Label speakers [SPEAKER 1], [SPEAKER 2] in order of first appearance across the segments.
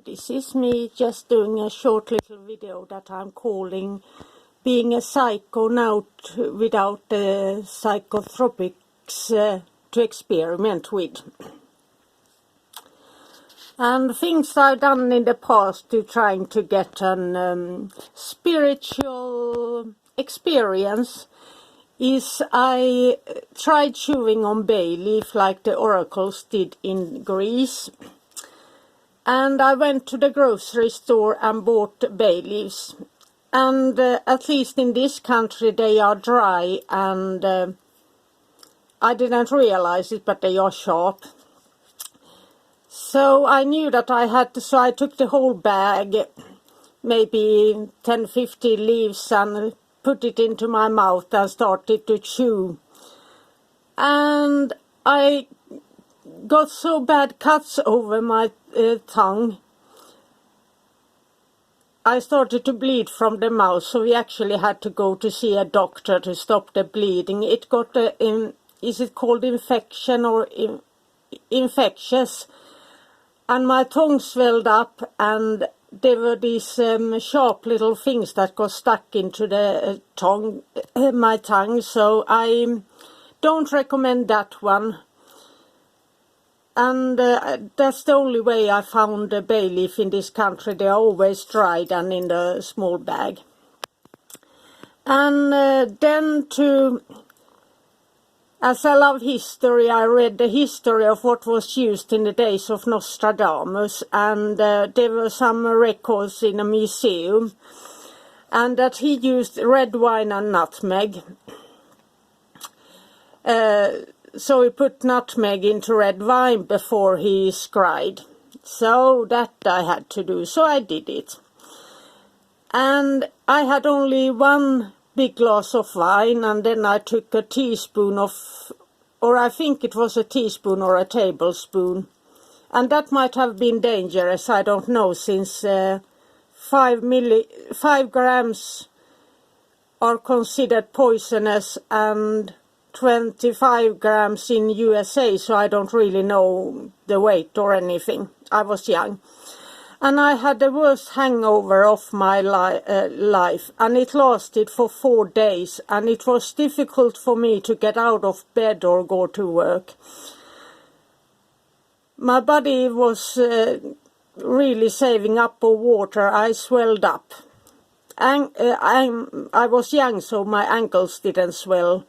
[SPEAKER 1] This is me just doing a short little video that I'm calling Being a Psychonaut Without Psychotropics to Experiment With. And things I've done in the past to trying to get an spiritual experience is I tried chewing on bay leaf like the oracles did in Greece. And I went to the grocery store and bought bay leaves. And at least in this country they are dry, and I didn't realize it, but they are sharp. So I knew that I had to, so I took the whole bag, maybe 10-50 leaves, and put it into my mouth and started to chew. And I got so bad cuts over my tongue. I started to bleed from the mouth, so we actually had to go to see a doctor to stop the bleeding. It got is it called infection or infectious? And my tongue swelled up, and there were these sharp little things that got stuck into the my tongue. So I don't recommend that one. And that's the only way I found a bay leaf in this country. They are always dried and in the small bag. And then as I love history, I read the history of what was used in the days of Nostradamus, and there were some records in a museum, and that he used red wine and nutmeg. So he put nutmeg into red wine before he scried. So that I had to do, so I did it. And I had only one big glass of wine, and then I took a teaspoon of, or I think it was a teaspoon or a tablespoon. And that might have been dangerous, I don't know, since 5 grams are considered poisonous and 25 grams in USA, so I don't really know the weight or anything. I was young. And I had the worst hangover of my life, and it lasted for 4 days, and it was difficult for me to get out of bed or go to work. My body was really saving up for water. I swelled up. I was young, so my ankles didn't swell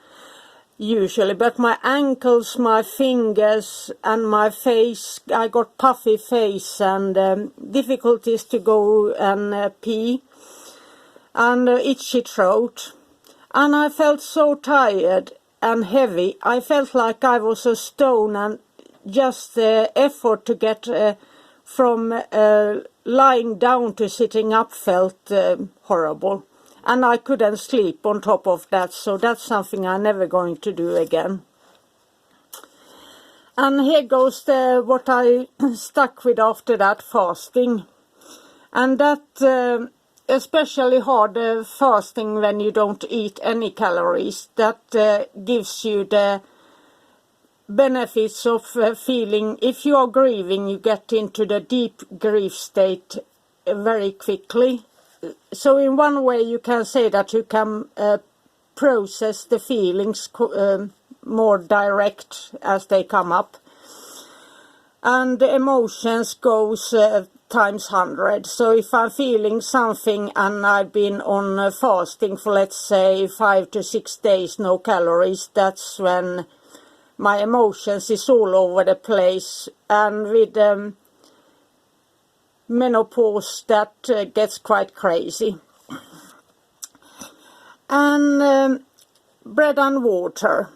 [SPEAKER 1] usually, but my ankles, my fingers and my face, I got puffy face and difficulties to go and pee, and itchy throat, and I felt so tired and heavy. I felt like I was a stone, and just the effort to get from lying down to sitting up felt horrible. And I couldn't sleep on top of that, so that's something I'm never going to do again. And here goes what I stuck with after that, fasting. And that especially hard fasting when you don't eat any calories, that gives you the benefits of feeling, if you are grieving, you get into the deep grief state very quickly. So in one way you can say that you can process the feelings more direct as they come up. And the emotions goes times 100. So if I'm feeling something and I've been on fasting for, let's say, 5 to 6 days, no calories, that's when my emotions is all over the place. And with menopause, that gets quite crazy. And bread and water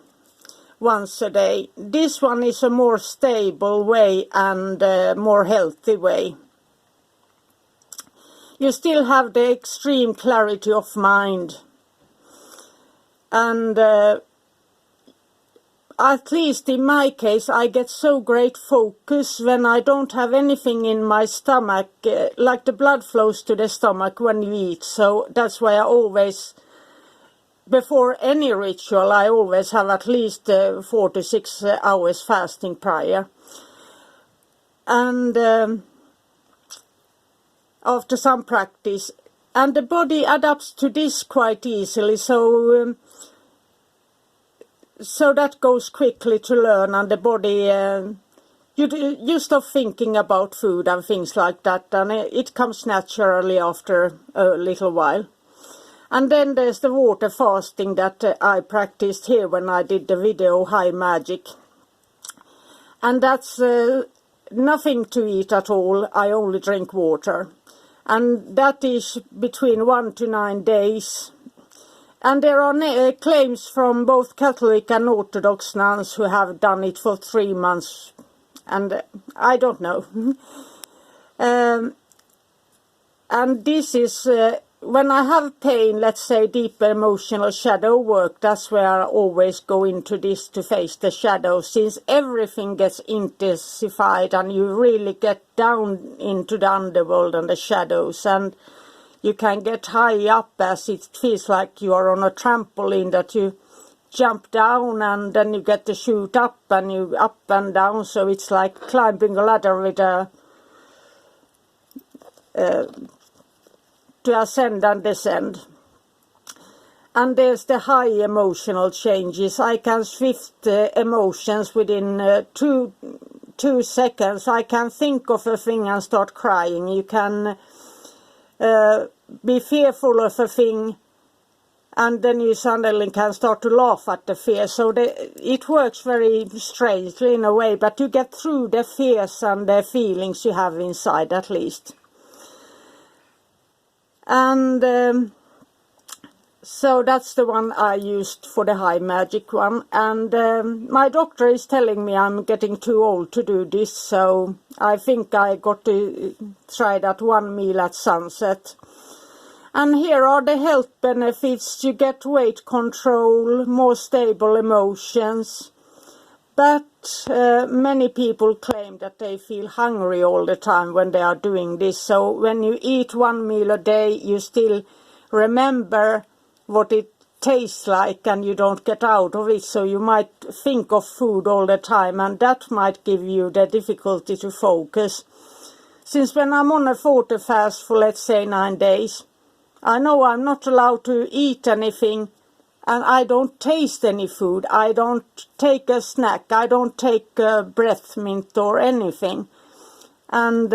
[SPEAKER 1] once a day. This one is a more stable way and more healthy way. You still have the extreme clarity of mind, and at least in my case, I get so great focus when I don't have anything in my stomach, like the blood flows to the stomach when you eat. So that's why I always, before any ritual, I always have at least 4 to 6 hours fasting prior. And after some practice. And the body adapts to this quite easily, so that goes quickly to learn, and the body, you stop thinking about food and things like that, and it comes naturally after a little while. And then there's the water fasting that I practiced here when I did the video High Magic. And that's nothing to eat at all, I only drink water. And that is between 1 to 9 days. And there are claims from both Catholic and Orthodox nuns who have done it for 3 months. And I don't know. And this is, when I have pain, let's say deeper emotional shadow work, that's where I always go into this to face the shadows, since everything gets intensified and you really get down into the underworld and the shadows, and you can get high up as it feels like you are on a trampoline, that you jump down and then you get to shoot up and you up and down, so it's like climbing a ladder with a to ascend and descend. And there's the high emotional changes. I can shift emotions within 2 seconds. I can think of a thing and start crying. You can be fearful of a thing and then you suddenly can start to laugh at the fear. So it works very strangely in a way, but you get through the fears and the feelings you have inside at least. And so that's the one I used for the High Magic one. And my doctor is telling me I'm getting too old to do this, so I think I got to try that one meal at sunset. And here are the health benefits. You get weight control, more stable emotions. But many people claim that they feel hungry all the time when they are doing this. So when you eat one meal a day, you still remember what it tastes like and you don't get out of it. So you might think of food all the time, and that might give you the difficulty to focus. Since when I'm on a water fast for, let's say, 9 days, I know I'm not allowed to eat anything. And I don't taste any food, I don't take a snack, I don't take a breath mint or anything. And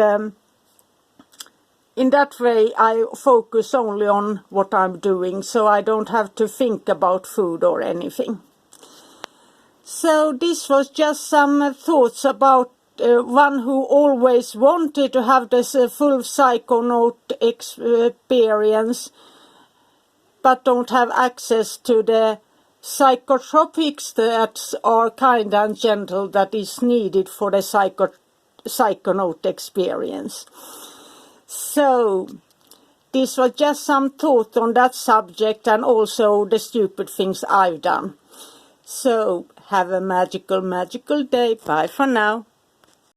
[SPEAKER 1] in that way I focus only on what I'm doing, so I don't have to think about food or anything. So this was just some thoughts about one who always wanted to have this full Psychonaut experience, but don't have access to the psychotropics that are kind and gentle that is needed for the Psychonaut experience. So this was just some thought on that subject, and also the stupid things I've done. So have a magical day. Bye for now.